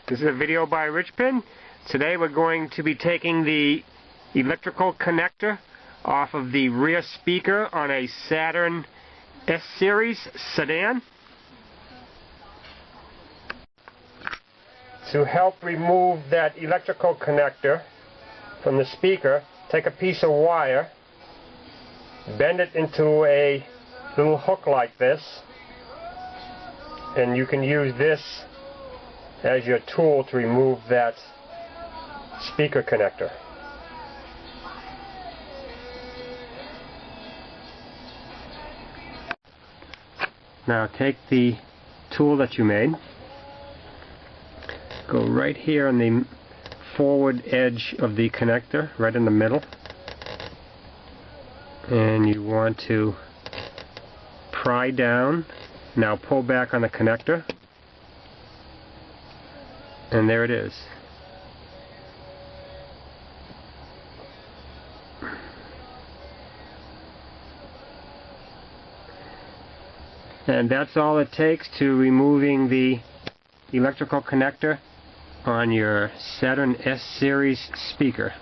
This is a video by Richpin. Today we're going to be taking the electrical connector off of the rear speaker on a Saturn S-Series sedan. To help remove that electrical connector from the speaker, take a piece of wire, bend it into a little hook like this, and you can use this as your tool to remove that speaker connector. Now take the tool that you made, go right here on the forward edge of the connector, right in the middle, and you want to pry down. Now pull back on the connector, and there it is. And that's all it takes to removing the electrical connector on your Saturn S-Series speaker.